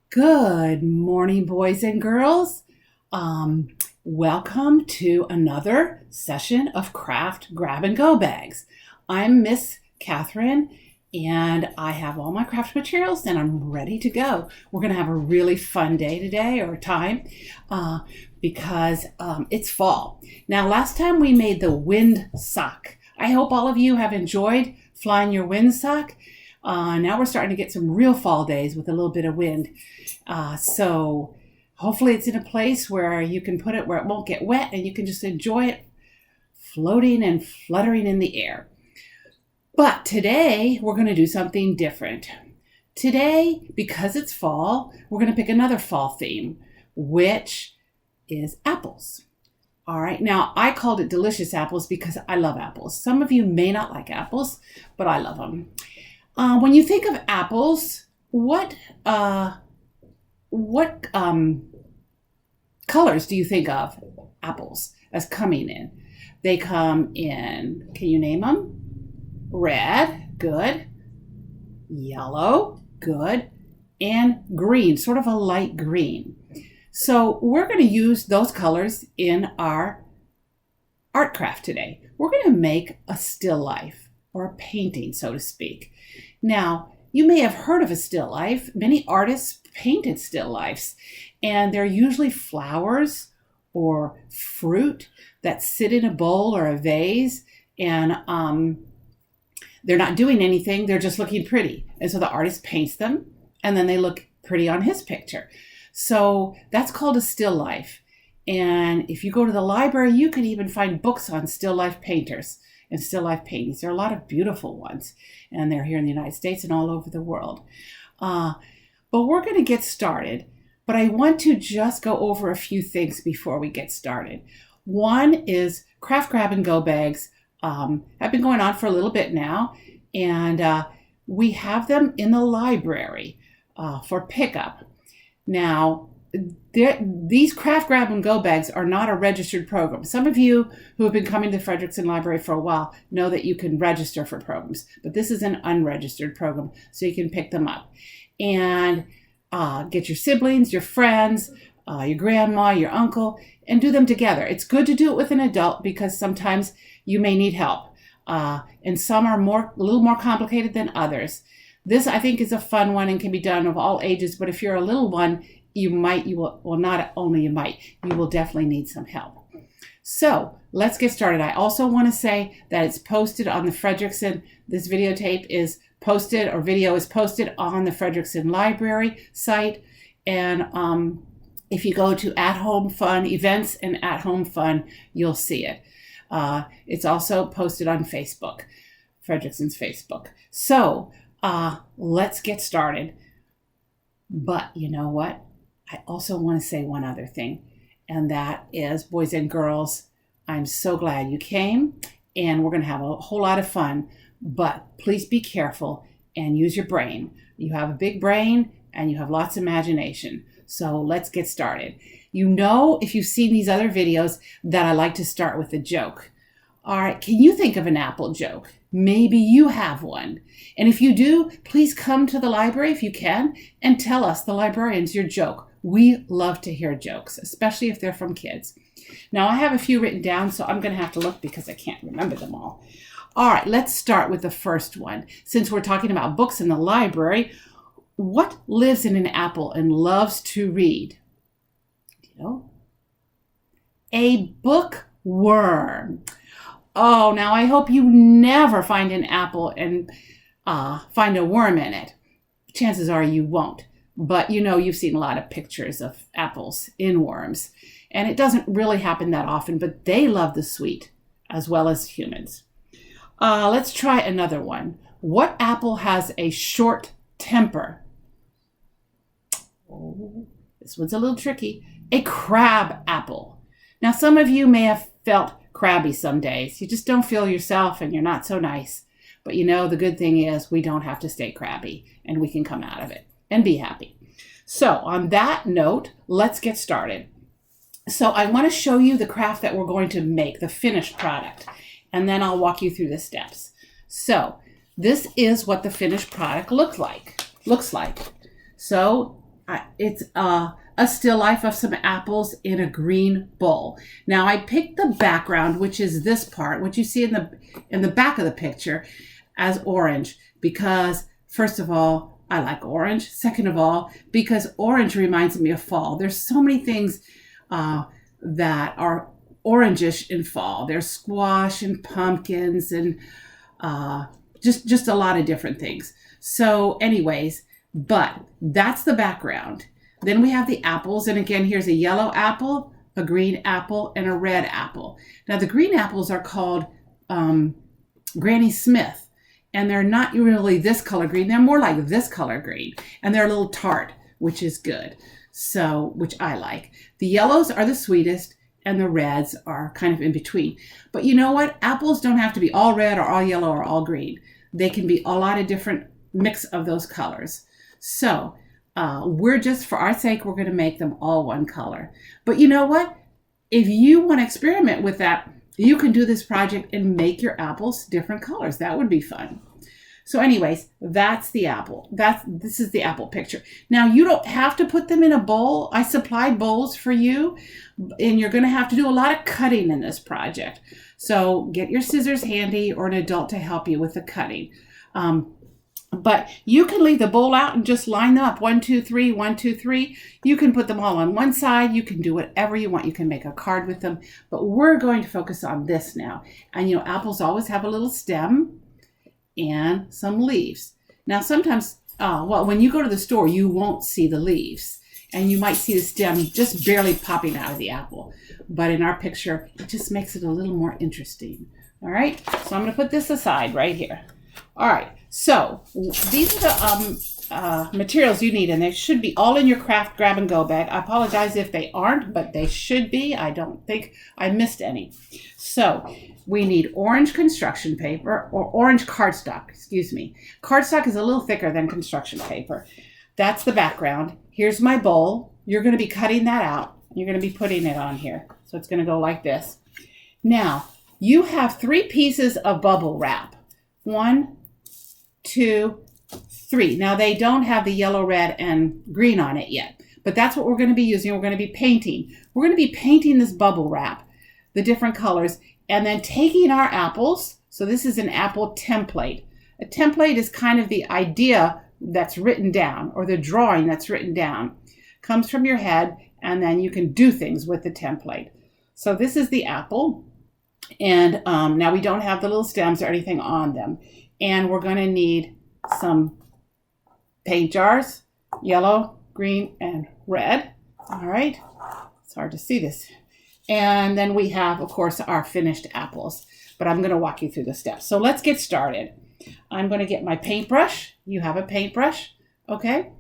Good morning, boys and girls. Um, Welcome to another session of Craft Grab and Go Bags. I'm Miss Katharine, and I have all my craft materials, and I'm ready to go. We're going to have a really fun day today, or time, because it's fall. Now, last time we made the wind sock. I hope all of you have enjoyed flying your wind sock. Now we're starting to get some real fall days with a little bit of wind. So hopefully it's in a place where you can put it where it won't get wet and you can just enjoy it floating and fluttering in the air. But today we're going to do something different. Today, because it's fall, we're going to pick another fall theme, which is apples. All right, now I called it delicious apples because I love apples. Some of you may not like apples, but I love them. When you think of apples, what colors do you think of apples as coming in? They come in, can you name them? Red, good. Yellow, good. And green, sort of a light green. So we're going to use those colors in our art craft today. We're going to make a still life, or a painting, so to speak. Now, you may have heard of a still life. Many artists painted still lifes, and they're usually flowers or fruit that sit in a bowl or a vase, and they're not doing anything. They're just looking pretty. And so the artist paints them, and then they look pretty on his picture. So that's called a still life. And if you go to the library, you can even find books on still life painters and still life paintings. There are a lot of beautiful ones, and they're here in the United States and all over the world. But we're going to get started, but I want to just go over a few things before we get started. One is Craft Grab and Go bags have been going on for a little bit now, and we have them in the library for pickup. Now, these Craft Grab and Go bags are not a registered program. Some of you who have been coming to the Frederickson Library for a while know that you can register for programs, but this is an unregistered program, so you can pick them up and get your siblings, your friends, your grandma, your uncle, and do them together. It's good to do it with an adult because sometimes you may need help, and some are a little more complicated than others. This, I think, is a fun one and can be done of all ages, but if you're a little one, you will definitely need some help. So let's get started. I also want to say that it's posted on the Frederickson, this videotape is posted, or video is posted on the Frederickson Library site. And if you go to At Home Fun Events and At Home Fun, you'll see it. It's also posted on Facebook, Frederickson's Facebook. So let's get started. But you know what? I also want to say one other thing, and that is, boys and girls, I'm so glad you came, and we're going to have a whole lot of fun, but please be careful and use your brain. You have a big brain, and you have lots of imagination. So let's get started. You know, if you've seen these other videos, that I like to start with a joke. All right, can you think of an apple joke? Maybe you have one. And if you do, please come to the library if you can and tell us, the librarians, your joke. We love to hear jokes, especially if they're from kids. Now, I have a few written down, so I'm going to have to look because I can't remember them all. All right, let's start with the first one. Since we're talking about books in the library, what lives in an apple and loves to read? You know? A bookworm. Oh, now I hope you never find an apple and find a worm in it. Chances are you won't. But you know, you've seen a lot of pictures of apples in worms. And it doesn't really happen that often, but they love the sweet as well as humans. Let's try another one. What apple has a short temper? Oh, this one's a little tricky. A crab apple. Now, some of you may have felt crabby some days. You just don't feel yourself and you're not so nice. But you know, the good thing is we don't have to stay crabby and we can come out of it and be happy. So on that note, let's get started. So I want to show you the craft that we're going to make, the finished product, and then I'll walk you through the steps. So this is what the finished product looks like. So It's a still life of some apples in a green bowl. Now I picked the background, which is this part, what you see in the back of the picture, as orange because first of all, I like orange. Second of all, because orange reminds me of fall. There's so many things that are orangish in fall. There's squash and pumpkins and just a lot of different things. So anyways, but that's the background. Then we have the apples. And again, here's a yellow apple, a green apple, and a red apple. Now the green apples are called Granny Smith. And they're not really this color green. They're more like this color green. And they're a little tart, which is good. So, which I like. The yellows are the sweetest and the reds are kind of in between. But you know what? Apples don't have to be all red or all yellow or all green. They can be a lot of different mix of those colors. So, we're just, for our sake, we're going to make them all one color. But you know what? If you want to experiment with that, you can do this project and make your apples different colors. That would be fun. So anyways, that's the apple. This is the apple picture. Now you don't have to put them in a bowl. I supplied bowls for you, and you're going to have to do a lot of cutting in this project. So get your scissors handy or an adult to help you with the cutting. But you can leave the bowl out and just line them up. 1, 2, 3, 1, 2, 3. You can put them all on one side. You can do whatever you want. You can make a card with them. But we're going to focus on this now. And you know, apples always have a little stem and some leaves. Now sometimes, well, when you go to the store, you won't see the leaves. And you might see the stem just barely popping out of the apple. But in our picture, it just makes it a little more interesting. All right, so I'm going to put this aside right here. All right, so these are the materials you need, and they should be all in your craft grab and go bag. I apologize if they aren't, but they should be. I don't think I missed any. So we need orange construction paper, or orange cardstock, excuse me. Cardstock is a little thicker than construction paper. That's the background. Here's my bowl. You're going to be cutting that out. You're going to be putting it on here. So it's going to go like this. Now, you have 3 pieces of bubble wrap. 1, 2, 3. Now they don't have the yellow, red, and green on it yet, but that's what we're going to be using. We're going to be painting. We're going to be painting this bubble wrap, the different colors, and then taking our apples. So this is an apple template. A template is kind of the idea that's written down, or the drawing that's written down. Comes from your head, and then you can do things with the template. So this is the apple. And now we don't have the little stems or anything on them. And we're going to need some paint jars, yellow, green, and red. All right. It's hard to see this. And then we have, of course, our finished apples. But I'm going to walk you through the steps. So let's get started. I'm going to get my paintbrush. You have a paintbrush. Okay.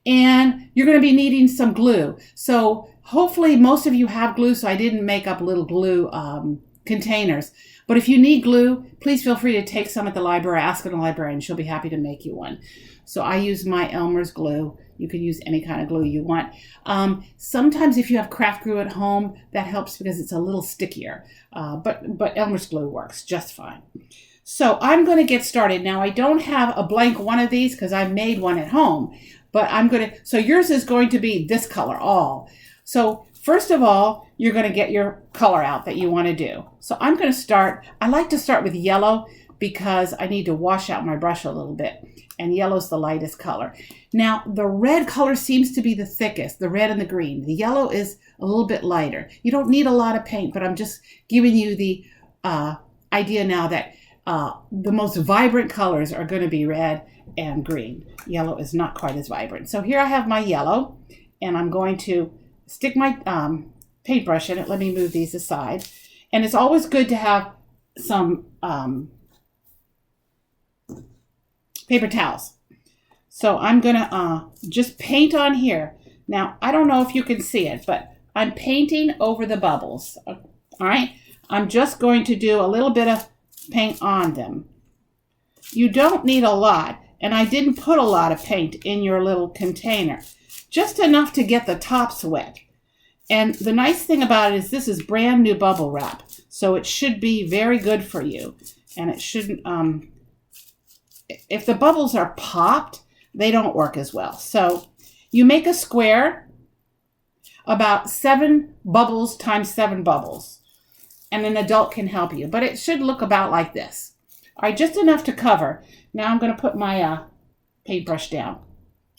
And you're going to be needing some glue. So hopefully most of you have glue, so I didn't make up little glue containers. But if you need glue, please feel free to take some at the library. Ask a librarian. She'll be happy to make you one. So I use my Elmer's glue. You can use any kind of glue you want. Sometimes if you have craft glue at home, that helps because it's a little stickier. But Elmer's glue works just fine. So I'm going to get started. Now I don't have a blank one of these because I made one at home. But so yours is going to be this color, all. So first of all, you're going to get your color out that you want to do. So I'm going to start, I like to start with yellow because I need to wash out my brush a little bit. And yellow's the lightest color. Now, the red color seems to be the thickest, the red and the green. The yellow is a little bit lighter. You don't need a lot of paint, but I'm just giving you the idea now that the most vibrant colors are going to be red and green. Yellow is not quite as vibrant. So here I have my yellow, and I'm going to stick my paintbrush in it. Let me move these aside. And it's always good to have some paper towels. So I'm going to just paint on here. Now, I don't know if you can see it, but I'm painting over the bubbles. All right. I'm just going to do a little bit of paint on them. You don't need a lot. And I didn't put a lot of paint in your little container. Just enough to get the tops wet. And the nice thing about it is this is brand new bubble wrap. So it should be very good for you. And it shouldn't, if the bubbles are popped, they don't work as well. So You make a square about 7 bubbles times 7 bubbles. And an adult can help you. But it should look about like this. All right, just enough to cover. Now I'm going to put my paintbrush down.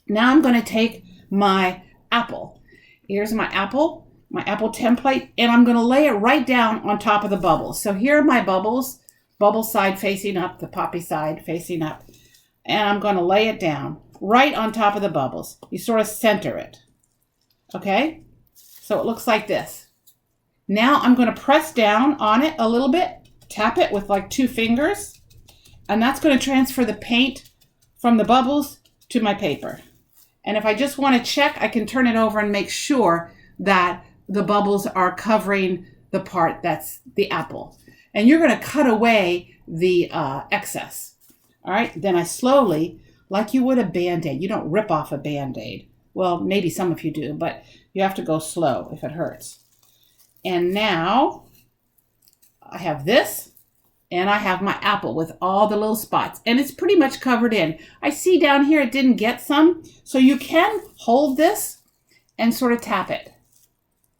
Now I'm going to take my apple. Here's my apple template, and I'm going to lay it right down on top of the bubbles. So here are my bubbles, bubble side facing up, the poppy side facing up. And I'm going to lay it down right on top of the bubbles. You sort of center it. Okay? So it looks like this. Now I'm going to press down on it a little bit, tap it with like 2 fingers. And that's going to transfer the paint from the bubbles to my paper. And if I just want to check, I can turn it over and make sure that the bubbles are covering the part that's the apple. And you're going to cut away the excess. All right, then I slowly, like you would a Band-Aid, you don't rip off a Band-Aid. Well, maybe some of you do, but you have to go slow if it hurts. And now I have this. And I have my apple with all the little spots. And it's pretty much covered in. I see down here it didn't get some. So you can hold this and sort of tap it.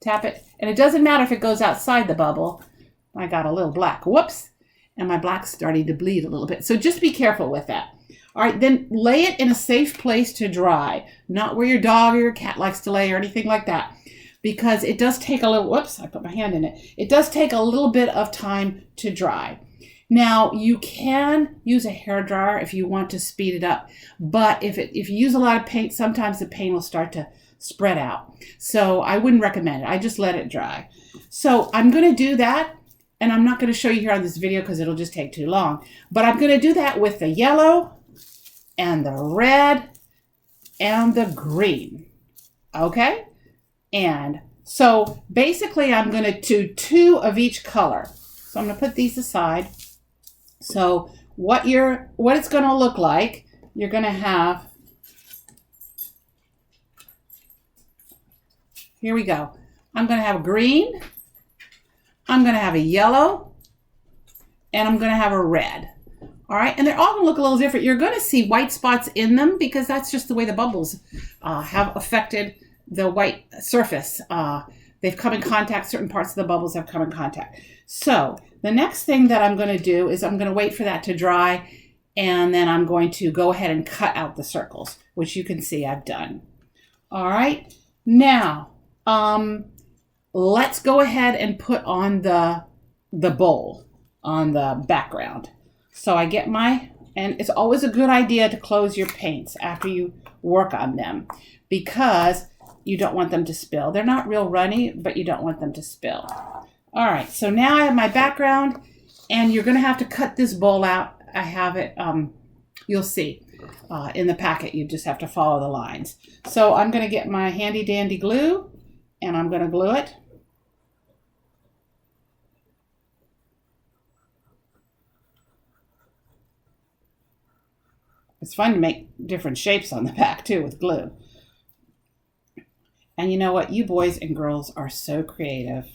Tap it. And it doesn't matter if it goes outside the bubble. I got a little black. Whoops. And my black's starting to bleed a little bit. So just be careful with that. All right, then lay it in a safe place to dry. Not where your dog or your cat likes to lay or anything like that. Because it does take a little, whoops, I put my hand in it. It does take a little bit of time to dry. Now, you can use a hairdryer if you want to speed it up, but if you use a lot of paint, sometimes the paint will start to spread out. So I wouldn't recommend it. I just let it dry. So I'm going to do that, and I'm not going to show you here on this video because it'll just take too long, but I'm going to do that with the yellow and the red and the green. Okay? And so basically I'm going to do 2 of each color. So I'm going to put these aside. So what it's going to look like, you're going to have, here we go. I'm going to have a green, I'm going to have a yellow, and I'm going to have a red. All right, and they're all going to look a little different. You're going to see white spots in them because that's just the way the bubbles have affected the white surface. They've come in contact, certain parts of the bubbles have come in contact. So the next thing that I'm going to do is I'm going to wait for that to dry, and then I'm going to go ahead and cut out the circles, which you can see I've done. All right, now let's go ahead and put on the bowl on the background. So I get and it's always a good idea to close your paints after you work on them because you don't want them to spill. They're not real runny, but you don't want them to spill. All right, so now I have my background, and you're going to have to cut this bowl out. I have it, you'll see in the packet. You just have to follow the lines. So I'm going to get my handy dandy glue, and I'm going to glue it. It's fun to make different shapes on the back, too, with glue. And you know what? You boys and girls are so creative.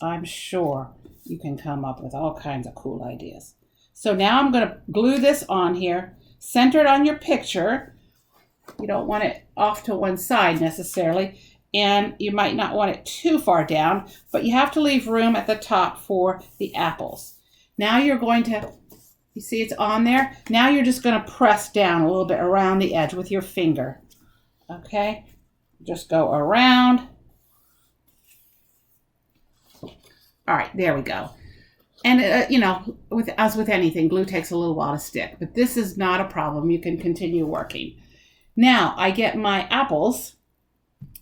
I'm sure you can come up with all kinds of cool ideas. So now I'm going to glue this on here, center it on your picture. You don't want it off to one side necessarily, and you might not want it too far down, but you have to leave room at the top for the apples. Now you're going to, you see it's on there? Now you're just going to press down a little bit around the edge with your finger. Okay? Just go around. All right, there we go. And, you know, as with anything, glue takes a little while to stick. But this is not a problem. You can continue working. Now, I get my apples.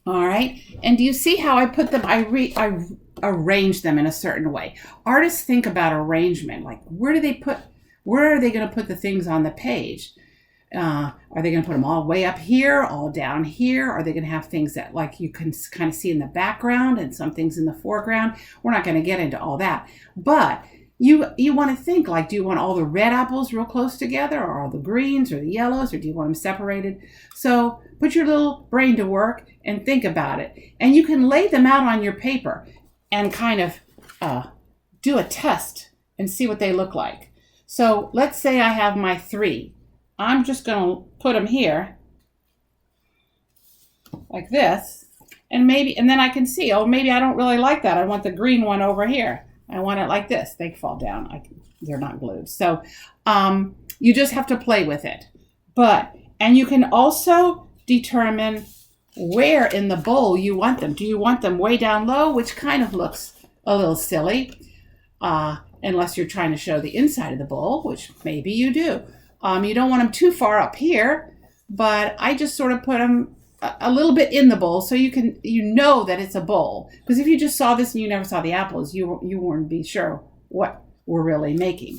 All right. And do you see how I put them? I arrange them in a certain way. Artists think about arrangement. Like, where are they going to put the things on the page? Are they going to put them all way up here, all down here? Are they going to have things that like you can kind of see in the background and some things in the foreground? We're not going to get into all that. But you want to think like, do you want all the red apples real close together, or all the greens or the yellows, or do you want them separated? So put your little brain to work and think about it. And you can lay them out on your paper and kind of do a test and see what they look like. So let's say I have my 3. I'm just going to put them here. like this. And then I can see, oh, maybe I don't really like that. I want the green one over here. I want it like this. They fall down. They're not glued. So you just have to play with it. And you can also determine where in the bowl you want them. Do you want them way down low, which kind of looks a little silly, unless you're trying to show the inside of the bowl, which maybe you do. You don't want them too far up here, but I just sort of put them a little bit in the bowl so you know that it's a bowl. Because if you just saw this and you never saw the apples, you wouldn't be sure what we're really making.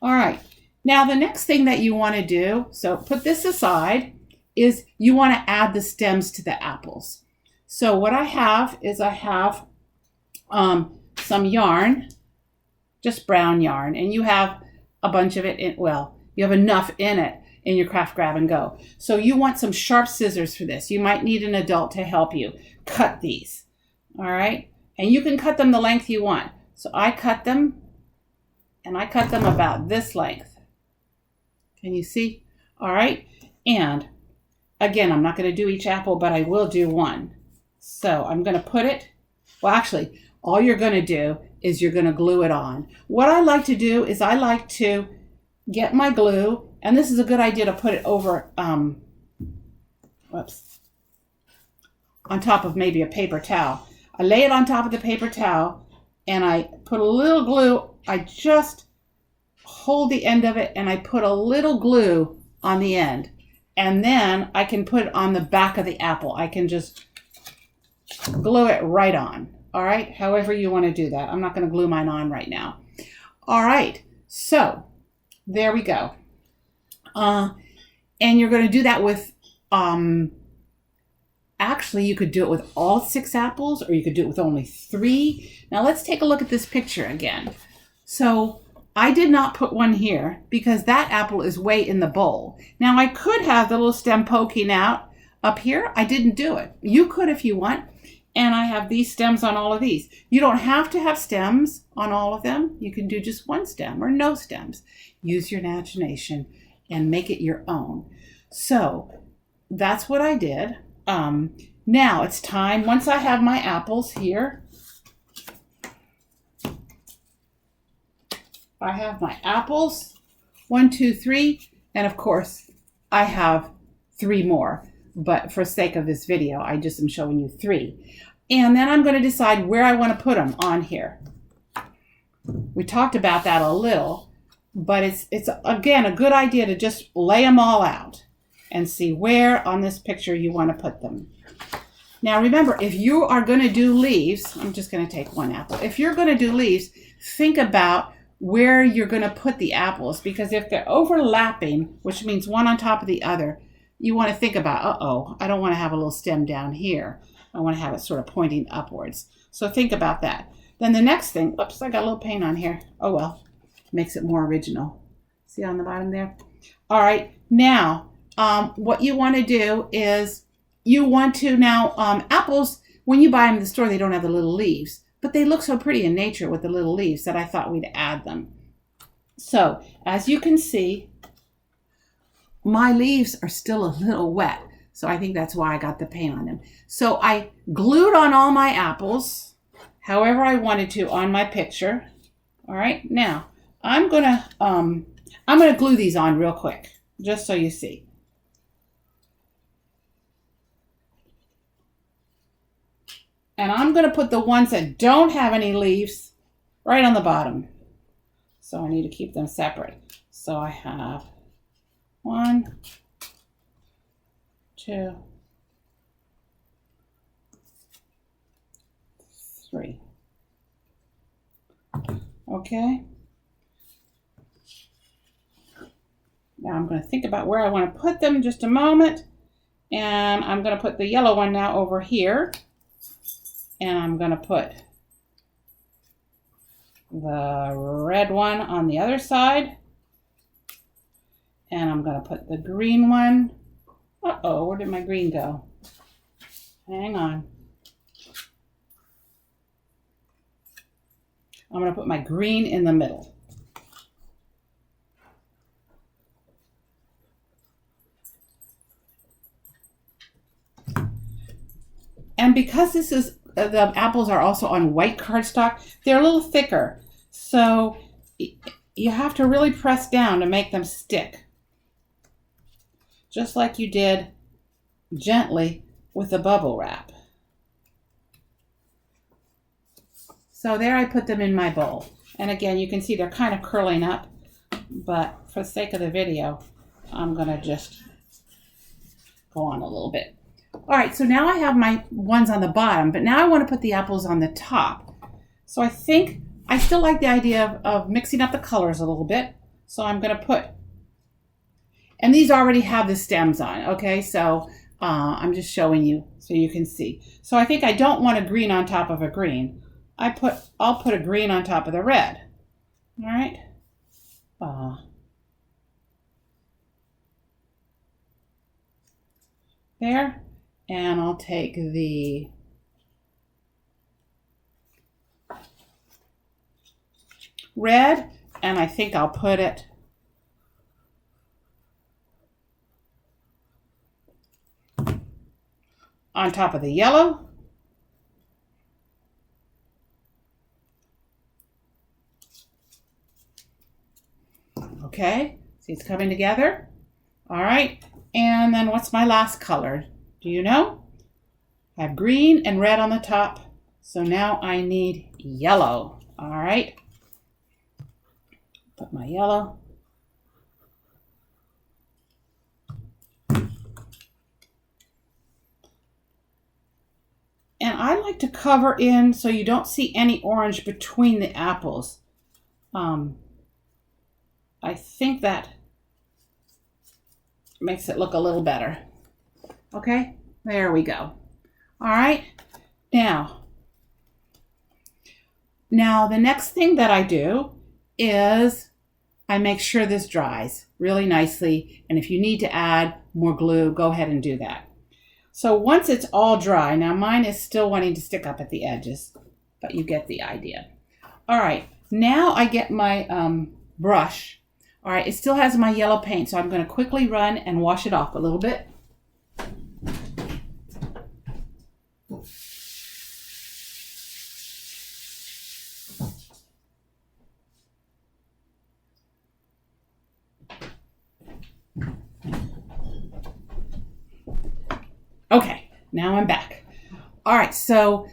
All right. Now the next thing that you want to do, so put this aside, is you want to add the stems to the apples. So what I have is some yarn, just brown yarn, and you have a bunch of it you have enough in it in your craft grab and go. So you want some sharp scissors for this. You might need an adult to help you cut these. All right. And you can cut them the length you want. So I cut them, and I cut them about this length. Can you see? All right. And again, I'm not going to do each apple, but I will do one. So I'm going to put it, well, actually, all you're going to do is you're going to glue it on. What I like to do is I like to get my glue, and this is a good idea to put it over, on top of maybe a paper towel. I lay it on top of the paper towel, and I put a little glue. I just hold the end of it, and I put a little glue on the end. And then I can put it on the back of the apple. I can just glue it right on. All right, however you want to do that. I'm not going to glue mine on right now. All right, so there we go. And you're going to do that with, actually you could do it with all 6 apples, or you could do it with only 3. Now let's take a look at this picture again. So I did not put one here because that apple is way in the bowl. Now I could have the little stem poking out up here. I didn't do it. You could if you want. And I have these stems on all of these. You don't have to have stems on all of them. You can do just one stem or no stems. Use your imagination and make it your own. So that's what I did. Now it's time, once I have my apples here, I have my apples, 1, 2, 3, and of course I have 3 more. But for sake of this video, I just am showing you 3. And then I'm going to decide where I want to put them on here. We talked about that a little, but it's again a good idea to just lay them all out and see where on this picture you want to put them. Now remember, if you are going to do leaves, I'm just going to take one apple. If you're going to do leaves, think about where you're going to put the apples, because if they're overlapping, which means one on top of the other, you want to think about, I don't want to have a little stem down here. I want to have it sort of pointing upwards. So think about that. Then the next thing, oops, I got a little paint on here. Oh well, makes it more original. See on the bottom there? All right, now what you want to do is you want to now, apples, when you buy them in the store, they don't have the little leaves, but they look so pretty in nature with the little leaves that I thought we'd add them. So as you can see, my leaves are still a little wet, so I think that's why I got the paint on them. So I glued on all my apples, however I wanted to on my picture. All right, now I'm gonna glue these on real quick, just so you see. And I'm gonna put the ones that don't have any leaves right on the bottom. So I need to keep them separate. So I have 1, 2, 3. Okay. Now I'm going to think about where I want to put them in just a moment. And I'm going to put the yellow one now over here. And I'm going to put the red one on the other side. And I'm going to put the green one. Uh-oh, where did my green go? Hang on. I'm going to put my green in the middle. And because this is, the apples are also on white cardstock, they're a little thicker. So you have to really press down to make them stick. Just like you did gently with the bubble wrap. So there I put them in my bowl. And again, you can see they're kind of curling up, but for the sake of the video, I'm gonna just go on a little bit. All right, so now I have my ones on the bottom, but now I want to put the apples on the top. So I think I still like the idea of mixing up the colors a little bit. So I'm gonna put, and these already have the stems on, okay? So I'm just showing you so you can see. So I think I don't want a green on top of a green. I'll put a green on top of the red. All right. There. And I'll take the red, and I think I'll put it on top of the yellow. Okay, see it's coming together. All right, and then what's my last color? Do you know? I have green and red on the top, so now I need yellow. All right, put my yellow. And I like to cover in so you don't see any orange between the apples. I think that makes it look a little better. Okay, there we go. All right, now the next thing that I do is I make sure this dries really nicely. And if you need to add more glue, go ahead and do that. So once it's all dry, now mine is still wanting to stick up at the edges, but you get the idea. All right, now I get my brush. All right, it still has my yellow paint, so I'm going to quickly run and wash it off a little bit. Okay, now I'm back. All right, so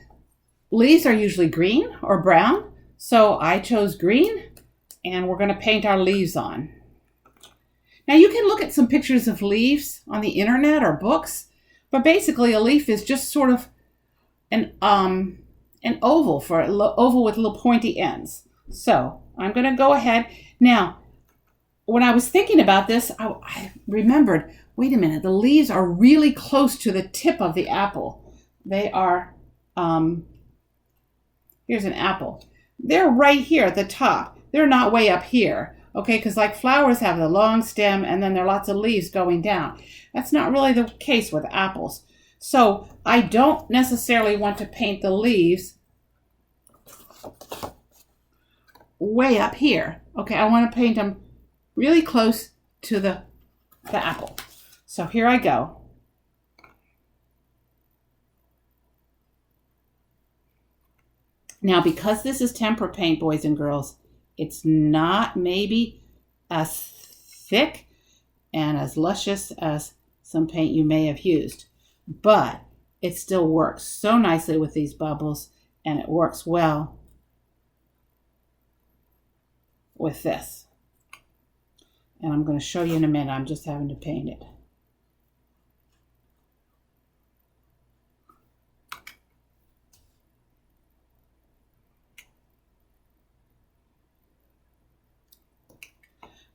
leaves are usually green or brown, so I chose green, and we're going to paint our leaves on. Now you can look at some pictures of leaves on the internet or books, but basically a leaf is just sort of an oval with little pointy ends. So I'm going to go ahead. Now, when I was thinking about this, I remembered, wait a minute, the leaves are really close to the tip of the apple. They are, here's an apple. They're right here at the top. They're not way up here, okay? Because like flowers have the long stem and then there are lots of leaves going down. That's not really the case with apples. So I don't necessarily want to paint the leaves way up here, okay? I want to paint them really close to the apple. So here I go. Now, because this is tempera paint, boys and girls, it's not maybe as thick and as luscious as some paint you may have used, but it still works so nicely with these bubbles, and it works well with this. And I'm going to show you in a minute. I'm just having to paint it.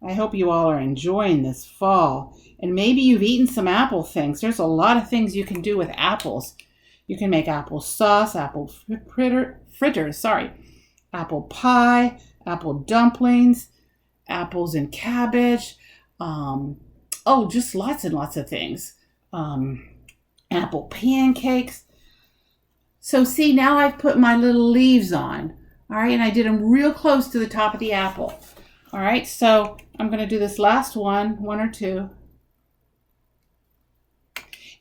I hope you all are enjoying this fall. And maybe you've eaten some apple things. There's a lot of things you can do with apples. You can make apple sauce, apple fritters, apple pie, apple dumplings, apples and cabbage. Just lots and lots of things. Apple pancakes. So see, now I've put my little leaves on. All right, and I did them real close to the top of the apple. All right, so I'm going to do this last one or two.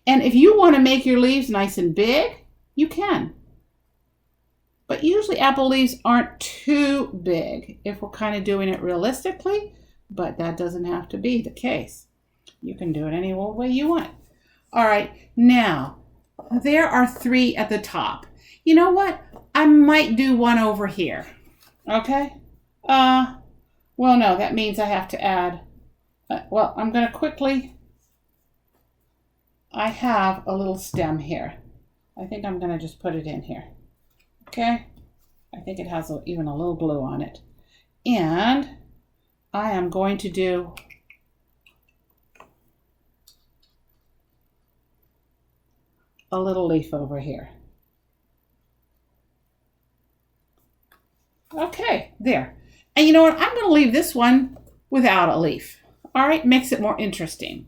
And if you want to make your leaves nice and big, you can. But usually apple leaves aren't too big if we're kind of doing it realistically, but that doesn't have to be the case. You can do it any old way you want. All right, now there are 3 at the top. You know what? I might do one over here. Okay? Well, no, that means I have to add, well, I'm going to quickly, I have a little stem here. I think I'm going to just put it in here. Okay? I think it has even a little glue on it. And I am going to do a little leaf over here. Okay, there. And you know what? I'm going to leave this one without a leaf. All right, makes it more interesting.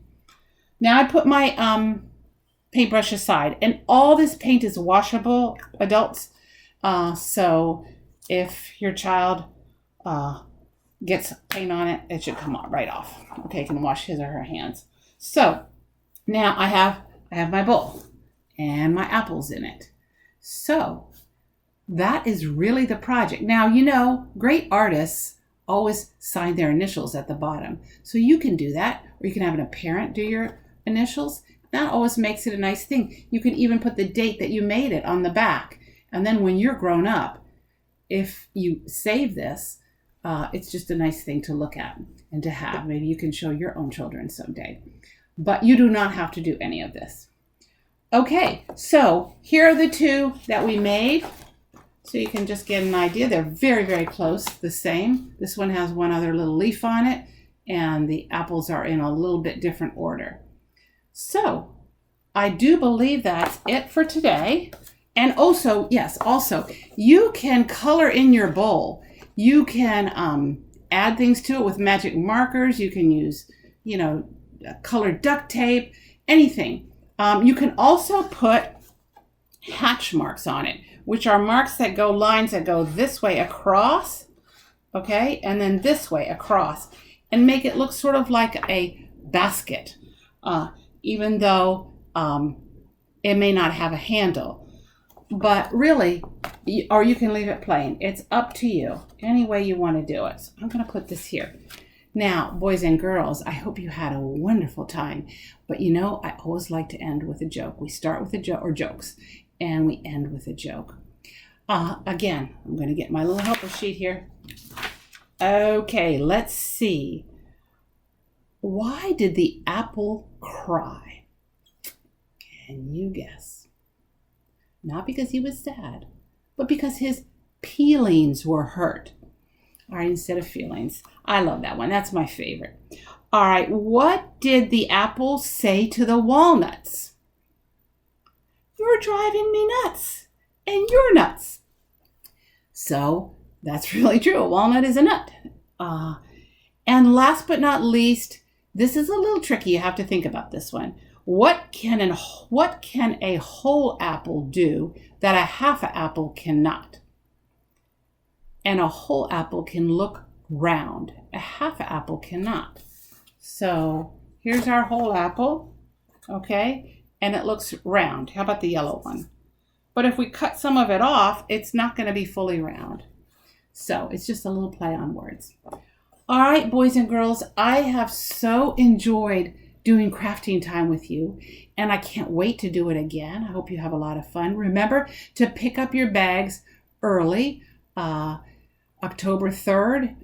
Now I put my paintbrush aside, and all this paint is washable, adults. So if your child gets paint on it, it should come right off. Okay, you can wash his or her hands. So now I have my bowl and my apples in it. So that is really the project. Now, you know, great artists always sign their initials at the bottom. So you can do that, or you can have a parent do your initials. That always makes it a nice thing. You can even put the date that you made it on the back. And then when you're grown up, if you save this, it's just a nice thing to look at and to have. Maybe you can show your own children someday. But you do not have to do any of this. Okay, so here are the 2 that we made. So you can just get an idea. They're very, very close, the same. This one has one other little leaf on it, and the apples are in a little bit different order. So I do believe that's it for today. And also, yes, also, you can color in your bowl. You can add things to it with magic markers. You can use, you know, colored duct tape, anything. You can also put hatch marks on it, which are marks that go, lines that go this way across, okay, and then this way across, and make it look sort of like a basket, even though it may not have a handle. But really, or you can leave it plain. It's up to you, any way you want to do it. So I'm going to put this here. Now, boys and girls, I hope you had a wonderful time. But you know, I always like to end with a joke. We start with a joke, or jokes, and we end with a joke. Again, I'm going to get my little helper sheet here. Okay, let's see. Why did the apple cry? Can you guess? Not because he was sad, but because his peelings were hurt. All right, instead of feelings. I love that one. That's my favorite. All right, what did the apple say to the walnuts? You're driving me nuts, and you're nuts. So that's really true. A walnut is a nut. And last but not least, this is a little tricky. You have to think about this one. What can a whole apple do that a half an apple cannot? And a whole apple can look round. A half an apple cannot. So here's our whole apple, okay? And it looks round. How about the yellow one? But if we cut some of it off, it's not going to be fully round. So it's just a little play on words. All right, boys and girls, I have so enjoyed doing crafting time with you, and I can't wait to do it again. I hope you have a lot of fun. Remember to pick up your bags early. October 3rd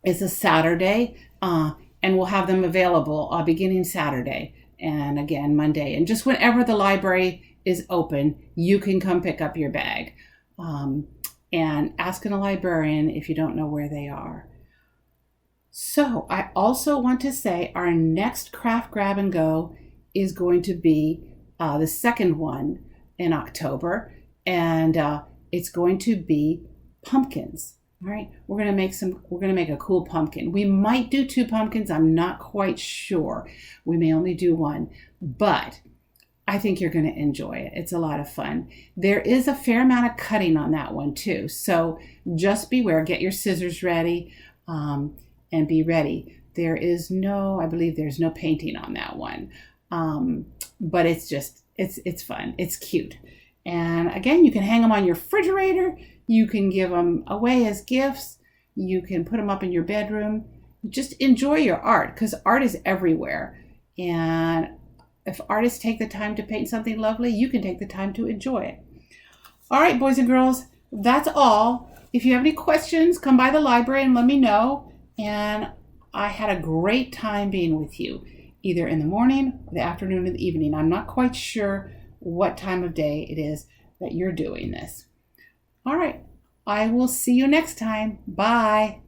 is a Saturday, and we'll have them available beginning Saturday and again Monday. And just whenever the library is open, you can come pick up your bag. And ask a librarian if you don't know where they are. So I also want to say our next Craft Grab and Go is going to be the second one in October, and it's going to be pumpkins. All right, we're going to make a cool pumpkin. We might do 2 pumpkins. I'm not quite sure. We may only do 1, but I think you're going to enjoy it. It's a lot of fun. There is a fair amount of cutting on that one too. So just beware, get your scissors ready, and be ready. I believe there's no painting on that one. But it's It's fun. It's cute. And again, you can hang them on your refrigerator. You can give them away as gifts. You can put them up in your bedroom. Just enjoy your art, because art is everywhere. And if artists take the time to paint something lovely, you can take the time to enjoy it. All right, boys and girls, that's all. If you have any questions, come by the library and let me know. And I had a great time being with you, either in the morning, or the afternoon, or the evening. I'm not quite sure what time of day it is that you're doing this. All right, I will see you next time. Bye.